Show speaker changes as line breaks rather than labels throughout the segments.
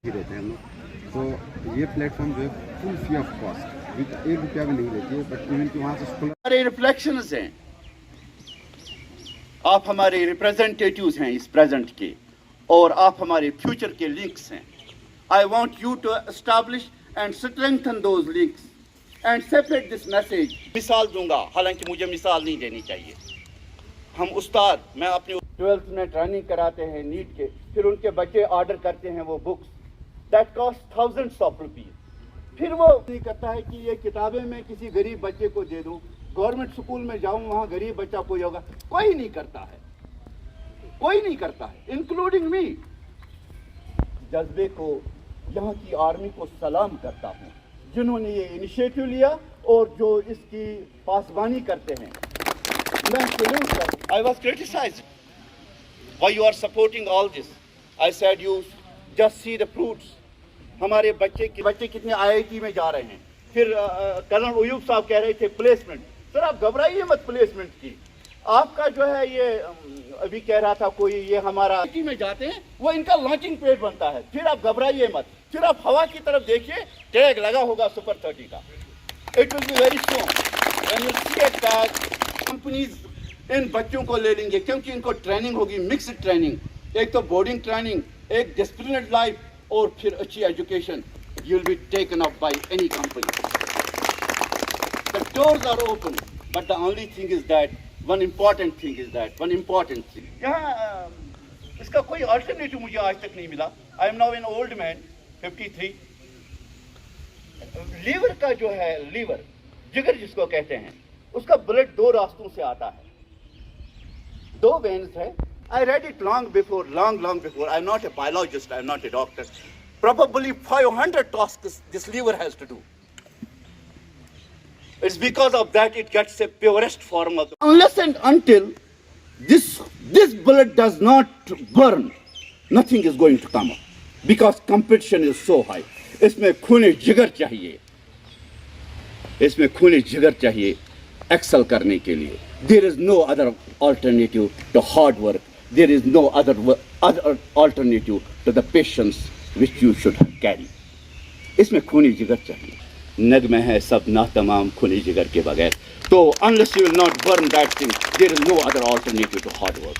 ही रहते हैं हम लोग। तो ये प्लेटफॉर्म जो है full free of cost, with 1 रुपया भी नहीं लेती है, बट इवन कि वहाँ से स्कूल
हमारे रिफ्लेक्शंस हैं, आप हमारे रिप्रेजेंटेटिव्स हैं इस प्रेजेंट के, और आप हमारे फ्यूचर के लिंक्स हैं। I want you to establish and strengthen those links and separate this message. मिसाल दूंगा, हालांकि मुझे मिसाल नहीं देनी चाहिए। हम उस्ताद, मैं अपने 12th में ट्रेनिंग कराते हैं नीट के, फिर उनके बच्चे ऑर्डर करते हैं वो books that cost thousands of rupees. फिर वो नहीं करता है कि ये किताबें मैं किसी गरीब बच्चे को दे दूं, गवर्नमेंट स्कूल में जाऊं वहां गरीब बच्चा कोई होगा, कोई नहीं करता है, कोई नहीं करता है, इंक्लूडिंग मी। जज्बे को, यहाँ की आर्मी को सलाम करता हूँ जिन्होंने ये इनिशिएटिव लिया और जो इसकी पासबानी करते हैं। मैं सैल्यूट करता। I was criticized why you are supporting all this. I said you just see the fruits. हमारे बच्चे कितने IIT में जा रहे हैं। फिर कर्नल अयूब साहब कह रहे थे प्लेसमेंट। सर आप घबराइए मत प्लेसमेंट की। आपका जो है ये अभी कह रहा था कोई, ये हमारा IIT में जाते हैं वो इनका लॉन्चिंग पैड बनता है। फिर आप घबराइए मत, फिर आप हवा की तरफ देखिए, टैग लगा होगा सुपर 30 का। It will be very soon when you see it that companies in बच्चों को ले लेंगे, क्योंकि इनको ट्रेनिंग होगी, मिक्स्ड ट्रेनिंग, एक तो बोर्डिंग ट्रेनिंग, एक डिसिप्लिनड लाइफ और फिर अच्छी education. You will be taken up by any company. The doors are open, but the only thing is that one important thing यहाँ इसका कोई अल्टरनेटिव मुझे आज तक नहीं मिला। I am now an old man 53। Liver का जो है, लीवर जिगर जिसको कहते हैं, उसका ब्लड 2 रास्तों से आता है, 2 वेन्स है। I read it long before. I'm not a biologist, I'm not a doctor. Probably 500 tasks this liver has to do. It's because of that it gets a purest form of. Unless and until this blood does not burn, nothing is going to come up. Because competition is so high. इसमें खून जिगर चाहिए Excel करने के लिए। There is no other alternative to hard work. There is no other alternative to the patience which you should carry. इसमें खूनी जिगर चाहिए। नग में है सब ना तमाम खूनी जिगर के बगैर। तो unless you will not burn that thing, there is no other alternative to hard work.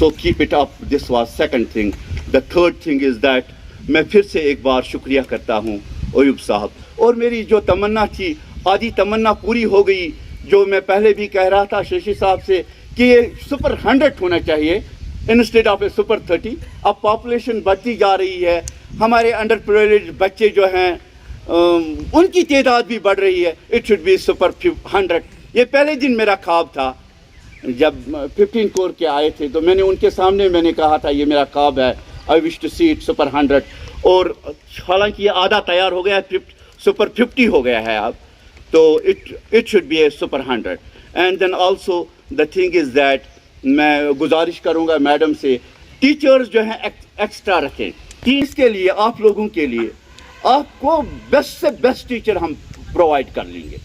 So keep it up. This was second thing. The third thing is that मैं फिर से एक बार शुक्रिया करता हूँ अयूब साहब, और मेरी जो तमन्ना थी, आधी तमन्ना पूरी हो गई। जो मैं पहले भी कह रहा था शशि साहब से कि ये सुपर 100 होना चाहिए इंस्टेड ऑफ ए सुपर 30। अब पॉपुलेशन बढ़ती जा रही है, हमारे अंडर प्रिविलेज्ड बच्चे जो हैं उनकी तादाद भी बढ़ रही है। It should be super 100। ये पहले दिन मेरा ख्वाब था, जब 15 कोर के आए थे तो मैंने उनके सामने मैंने कहा था ये मेरा ख्वाब है, I wish to see it super 100। और हालांकि ये आधा तैयार हो गया, सुपर 50 हो गया है अब, तो it should be a super 100। And then also the thing is that मैं गुजारिश करूँगा मैडम से, टीचर्स जो हैं एक्स्ट्रा रखें। इसके लिए आप लोगों के लिए आपको बेस्ट से बेस्ट टीचर हम प्रोवाइड कर लेंगे।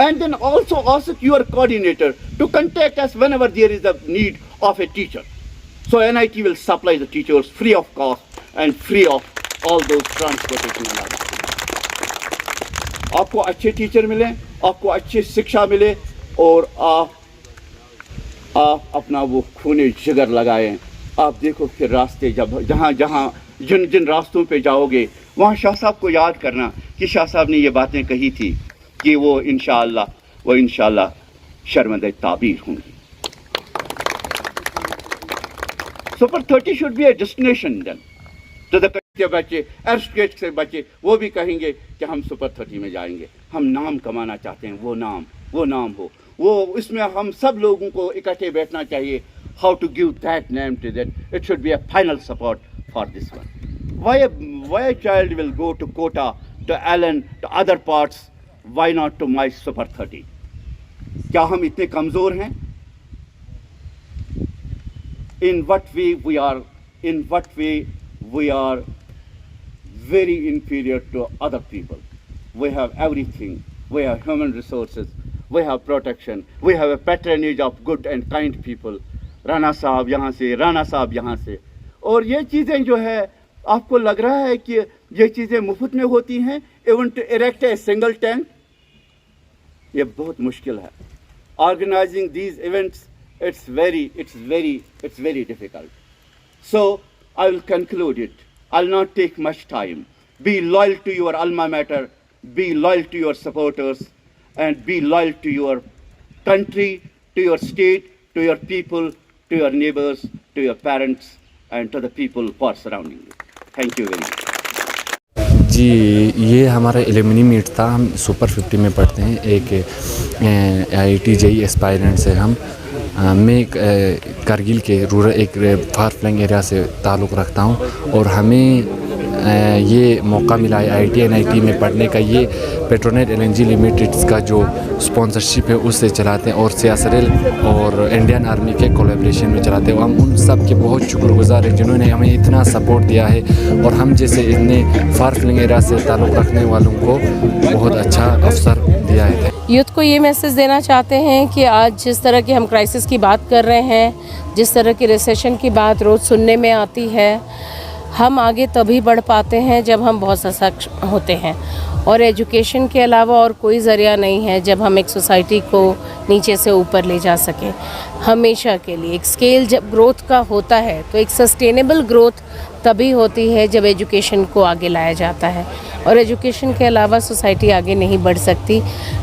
And then also ask your coordinator to contact us whenever there is a need of a teacher. So NIT will supply the teachers free of cost and free of all those transportation. आपको अच्छे teacher मिले, आपको अच्छी शिक्षा मिले, और आप अपना वो खूने जिगर लगाएं। आप देखो फिर रास्ते जिन रास्तों पे जाओगे वहाँ शाह साहब को याद करना कि शाह साहब ने ये बातें कही थी कि वो इंशाअल्लाह शर्मंदे ताबीर होंगी। Super 30 should be a destination then तो के बच्चे, एस्टेट से बच्चे, वो भी कहेंगे कि हम सुपर 30 में जाएंगे, हम नाम कमाना चाहते हैं, वो नाम हो वो। इसमें हम सब लोगों को इकट्ठे बैठना चाहिए। How to give that name to that, it should be a final support for this one. Why a child will go to Kota, to Allen, to other parts, why not to my Super 30? क्या हम इतने कमज़ोर हैं? In what way we are very inferior to other people. We have everything. We have human resources. We have protection. We have a patronage of good and kind people. Rana साहब यहाँ से, और ये चीज़ें जो है आपको लग रहा है कि ये चीज़ें मुफ्त में होती हैं? Even to erect a single tent, ये बहुत मुश्किल है. Organizing these events, it's very difficult. So I will conclude it. I'll not take much time. Be loyal to your alma mater, be loyal to your supporters, and be loyal to your country, to your state, to your people, to your neighbors, to your parents, and to the people who are surrounding you. Thank you very much.
जी, ये हमारा alumni meet था. हम super 50 में पढ़ते हैं. एक IIT JEE aspirant से मैं कारगिल के रूरल एक फार फ्लैंग एरिया से ताल्लुक़ रखता हूँ और हमें ये मौका मिला है IIT NIT में पढ़ने का. ये पेट्रोनेट LNG लिमिटेड का जो स्पॉन्सरशिप है उससे चलाते हैं और CSRL और इंडियन आर्मी के कोलैबोरेशन में चलाते हैं. हम उन सब के बहुत शुक्रगुजार हैं जिन्होंने हमें इतना सपोर्ट दिया है और हम जैसे इतने फार फ्लैंग एरिया से ताल्लुक़ रखने वालों को बहुत अच्छा अवसर दिया है.
यूथ को ये मैसेज देना चाहते हैं कि आज जिस तरह की हम क्राइसिस की बात कर रहे हैं, जिस तरह की रिसेशन की बात रोज़ सुनने में आती है, हम आगे तभी बढ़ पाते हैं जब हम बहुत सशक्त होते हैं. और एजुकेशन के अलावा और कोई ज़रिया नहीं है जब हम एक सोसाइटी को नीचे से ऊपर ले जा सकें. हमेशा के लिए एक स्केल जब ग्रोथ का होता है तो एक सस्टेनेबल ग्रोथ तभी होती है जब एजुकेशन को आगे लाया जाता है. और एजुकेशन के अलावा सोसाइटी आगे नहीं बढ़ सकती.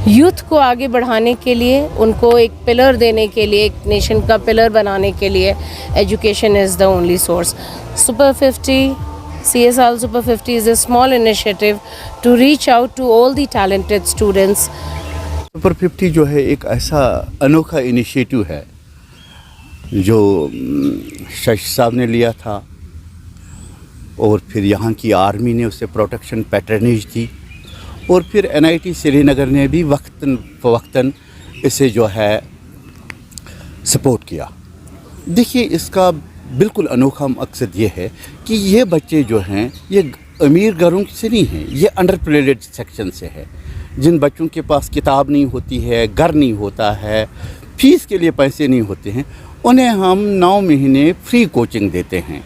यूथ को आगे बढ़ाने के लिए, उनको एक पिलर देने के लिए, एक नेशन का पिलर बनाने के लिए education is the only source. Super 50, CSRL Super 50 is a small initiative to reach out to all the talented students.
Super 50 जो है एक ऐसा अनोखा इनिशिएटिव है जो शशि साहब ने लिया था और फिर यहाँ की आर्मी ने उसे प्रोटेक्शन पैटर्नेज दी और फिर NIT श्रीनगर ने भी वक्तन इसे जो है सपोर्ट किया. देखिए, इसका बिल्कुल अनोखा मकसद ये है कि ये बच्चे जो हैं ये अमीर घरों से नहीं हैं, ये अंडर प्रिविलेज्ड सेक्शन से है. जिन बच्चों के पास किताब नहीं होती है, घर नहीं होता है, फीस के लिए पैसे नहीं होते हैं, उन्हें हम 9 महीने फ्री कोचिंग देते हैं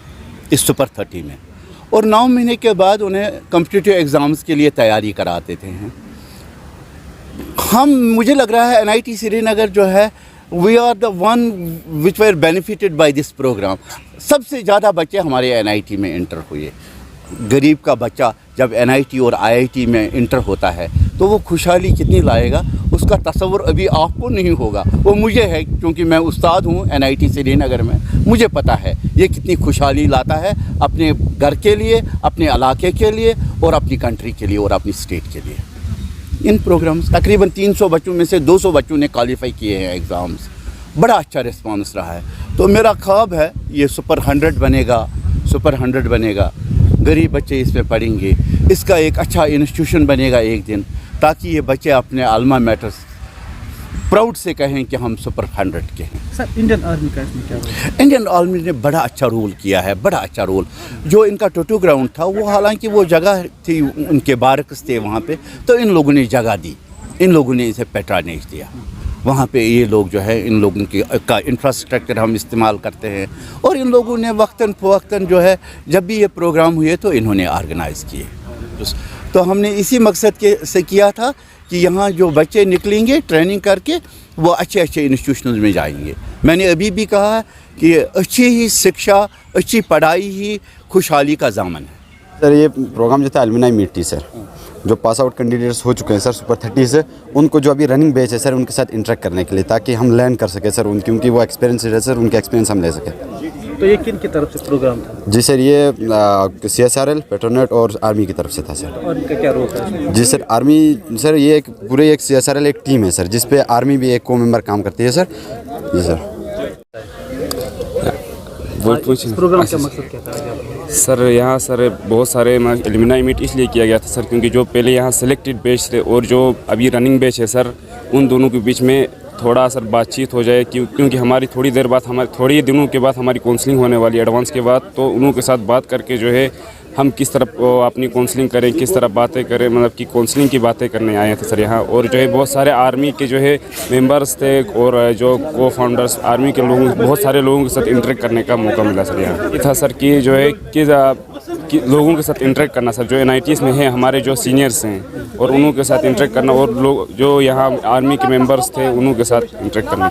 इस सुपर 30 में. और 9 महीने के बाद उन्हें कॉम्पिटिटिव एग्ज़ाम्स के लिए तैयारी करा देते हैं. मुझे लग रहा है NIT श्रीनगर जो है we are the one which were benefited by this programme. सबसे ज़्यादा बच्चे हमारे NIT में इंटर हुए. गरीब का बच्चा जब NIT और IIT में इंटर होता है तो वो खुशहाली कितनी लाएगा उसका तस्वुर अभी आपको नहीं होगा. वो मुझे है, क्योंकि मैं उस्ताद हूँ NIT श्रीनगर में, मुझे पता है ये कितनी खुशहाली लाता है अपने घर के लिए, अपने इलाके के लिए और अपनी कंट्री के लिए और अपनी स्टेट के लिए. इन प्रोग्राम्स तकरीबन 300 बच्चों में से 200 बच्चों ने क्वालिफाई किए हैं एग्ज़ाम्स. बड़ा अच्छा रिस्पांस रहा है. तो मेरा ख्वाब है ये सुपर 100 बनेगा. गरीब बच्चे इसमें पढ़ेंगे, इसका एक अच्छा इंस्टीट्यूशन बनेगा एक दिन, ताकि ये बच्चे अपने अल्मा मैटर्स प्राउड से कहें कि हम सुपर 100 के हैं.
सर, इंडियन आर्मी का इसमें क्या रोल है?
इंडियन आर्मी ने बड़ा अच्छा रोल किया है, बड़ा अच्छा रोल. जो इनका टोटो ग्राउंड था वो हालांकि वो जगह थी, उनके बारक्स थे वहाँ पे, तो इन लोगों ने जगह दी, इन लोगों ने इसे पैट्रनेज दिया. वहाँ पे ये लोग जो है, इन लोगों का इंफ्रास्ट्रक्चर हम इस्तेमाल करते हैं और इन लोगों ने वक्तन फ़वक्तन जो है जब भी ये प्रोग्राम हुए तो इन्होंने ऑर्गेनाइज़ किए. तो हमने इसी मकसद से किया था कि यहाँ जो बच्चे निकलेंगे ट्रेनिंग करके वो अच्छे अच्छे इंस्टीट्यूशंस में जाएंगे. मैंने अभी भी कहा है कि अच्छी ही शिक्षा, अच्छी पढ़ाई ही खुशहाली का ज़ामन है.
सर, ये प्रोग्राम जो था एलुमनी मीट थी सर, जो पास आउट कैंडिडेट्स हो चुके हैं सर सुपर 30 से, उनको जो अभी रनिंग बैच है सर उनके साथ इंटरेक्ट करने के लिए, ताकि हम लर्न कर सकें सर उनकी वो एक्सपीरियंस है सर, उनके एक्सपीरियंस हम ले सकें.
तो ये किन की तरफ से प्रोग्राम था?
जी सर, ये CSRL, पेट्रोनेट और आर्मी की तरफ से था सर.
और इनका क्या रोल था?
जी सर, आर्मी सर ये एक पूरे एक CSRL एक टीम है सर, जिस पे आर्मी भी एक को-मेंबर काम करती है सर. जी सर.
इस प्रोग्राम का मकसद क्या था?
सर, यहाँ सर बहुत सारे एलुमनी मीट इसलिए किया गया था सर क्योंकि जो पहले यहाँ सेलेक्टेड बैच थे और जो अभी रनिंग बैच है सर, उन दोनों के बीच में थोड़ा सर बातचीत हो जाए, क्योंकि हमारी थोड़ी दिनों के बाद हमारी काउंसलिंग होने वाली एडवांस के बाद, तो उन्हों के साथ बात करके जो है हम किस तरह अपनी काउंसलिंग करें, किस तरह बातें करें, मतलब कि काउंसलिंग की बातें करने आए थे सर यहाँ. और जो है बहुत सारे आर्मी के जो है मेंबर्स थे और जो को फाउंडर्स आर्मी के लोगों, बहुत सारे लोगों के साथ इंटरेक्ट करने का मौका मिला सर यहाँ. ये था सर कि जो है कि
कि लोगों के साथ इंटरेक्ट करना सर, जो NITs में है हमारे जो सीनियर्स हैं और उन्हों के साथ इंटरेक्ट करना, और लोग जो यहाँ आर्मी के मेंबर्स थे उन्हों के साथ इंटरेक्ट करना।